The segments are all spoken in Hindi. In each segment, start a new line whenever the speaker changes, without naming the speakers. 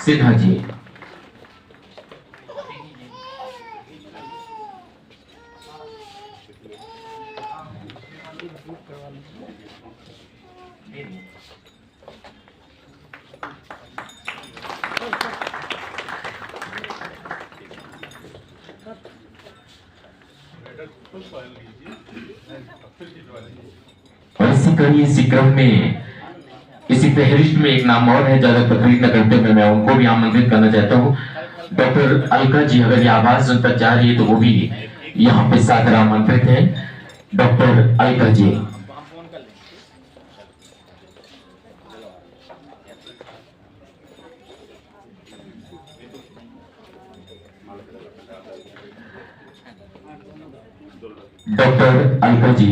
सिन्हा जी। और इसी क्रम में इसी फहरिस्त में एक नाम और है, ज्यादा तकलीफ न करते हुए मैं उनको भी आमंत्रित करना चाहता हूँ। डॉक्टर अलका जी, अगर ये आवाज उन तक जा रही है तो वो भी यहाँ पे सादर आमंत्रित है। डॉक्टर अलका जी। डॉक्टर अलका जी।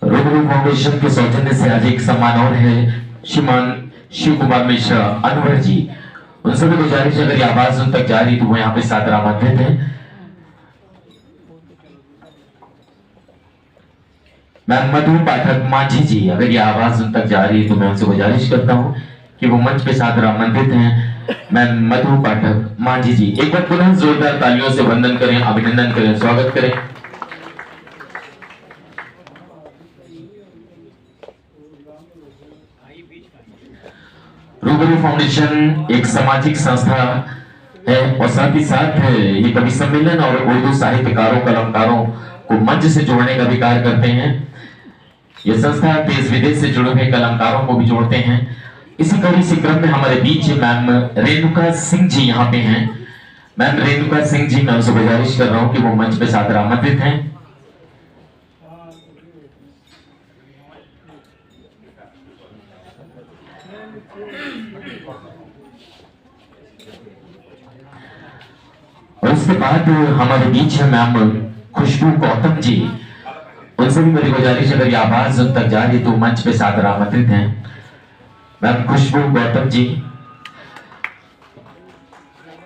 रूबरू फाउंडेशन के सौजन्य से आज एक सम्मान और है। श्रीमान शिव कुमार मिश्रा अनवर जी, उन सभी गुजारिश अगर ये आवाज उन तक जा रही तो वो यहाँ पे सादर आमंत्रित है। मैम मधु पाठक मांझी जी, अगर ये आवाज उन तक जा रही है तो मैं उनसे गुजारिश करता हूँ कि वो मंच पे सादर आमंत्रित हैं। मैम मधु पाठक मांझी जी, एक बार पुनः जोरदार तालियों से वंदन करें, अभिनंदन करें, स्वागत करें। रूबरू फाउंडेशन एक सामाजिक संस्था है और साथ ही साथ ये कवि सम्मेलन और उर्दू साहित्यकारों कलमकारों को मंच से जोड़ने का भी कार्य करते हैं। ये संस्था देश विदेश से जुड़े हुए कलमकारों को भी जोड़ते हैं। इसी कड़ी से क्रम में हमारे बीच मैम रेणुका सिंह जी यहाँ पे हैं। मैम रेणुका सिंह जी, मैं उनसे गुजारिश कर रहा हूँ कि वो मंच पे सादर आमंत्रित हैं। और उसके बाद हमारे बीच है मैम खुशबू गौतम जी, उनसे भी मेरी गुजारिश अगर ये आवाज उन तक जा रही तो मंच पे सादर आमंत्रित हैं। मैम खुशबू गौतम जी।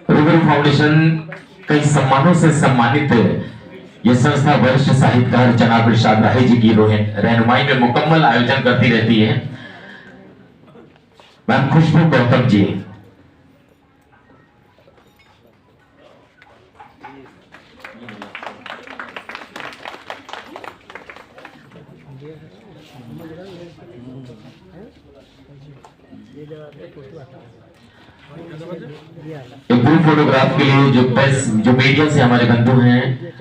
रूबरू फाउंडेशन कई सम्मानों से सम्मानित ये संस्था वरिष्ठ साहित्यकार जनाब इरशाद राही जी की रहनुमाई में मुकम्मल आयोजन करती रहती है। मैम खुशबू गौतम जी। एक ग्रुप फोटोग्राफ के लिए जो मीडिया से हमारे बंधु हैं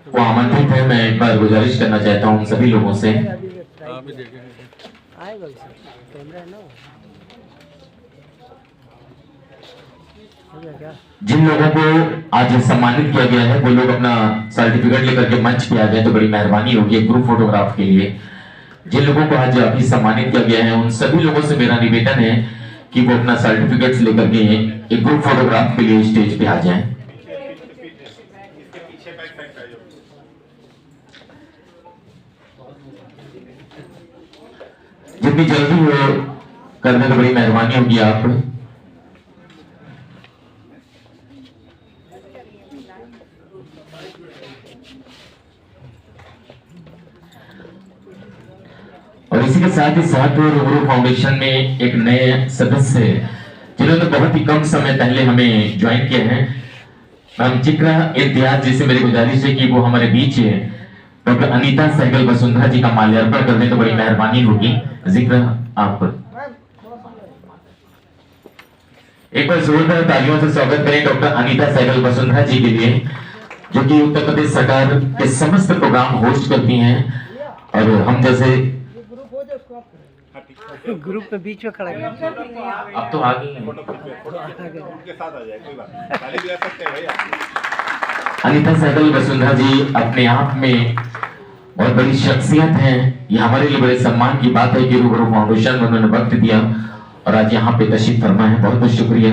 वो आमंत्रित है। मैं एक बार गुजारिश करना चाहता हूँ सभी लोगों से, जिन लोगों को आज सम्मानित किया गया है वो लोग अपना सर्टिफिकेट लेकर के मंच पे आ जाए तो बड़ी मेहरबानी होगी। एक ग्रुप फोटोग्राफ के लिए जिन लोगों को आज अभी सम्मानित किया गया है उन सभी लोगों से मेरा निवेदन है कि वो अपना सर्टिफिकेट्स लेकर के एक ग्रुप फोटोग्राफ के लिए स्टेज पे आ जाएं। जितनी जल्दी हो करने तो बड़ी मेहरबानी होगी आप। और इसी के साथ ही साथ रूबरू फाउंडेशन में एक नए सदस्य जिन्होंने बहुत ही कम समय पहले हमें ज्वाइन किया है। मैम जिक्र इम्तियाज जी से मेरी गुजारिश है कि वो हमारे बीच डॉक्टर अनीता सहगल वसुंधरा जी का माल्यार्पण कर दें तो बड़ी मेहरबानी होगी। जिक्र आप एक बार जोरदार तालियों से स्वागत करें डॉक्टर अनीता सहगल वसुंधरा जी के लिए, जो कि उत्तर प्रदेश सरकार के समस्त प्रोग्राम होस्ट करती हैं। और हम जैसे
ग्रुप में बीच में खड़ा है।
अब तो आगे
उनके साथ आ जाए, कोई बात नहीं, ताली भी आ सकते हैं भैया।
अनीता सहगल वसुंधरा जी अपने आप में बहुत बड़ी शख्सियत हैं। ये हमारे लिए बड़े सम्मान की बात है कि रूबरू फाउंडेशन में उन्होंने वक्त दिया और आज यहाँ पे तशरीफ फरमा है। बहुत बहुत शुक्रिया।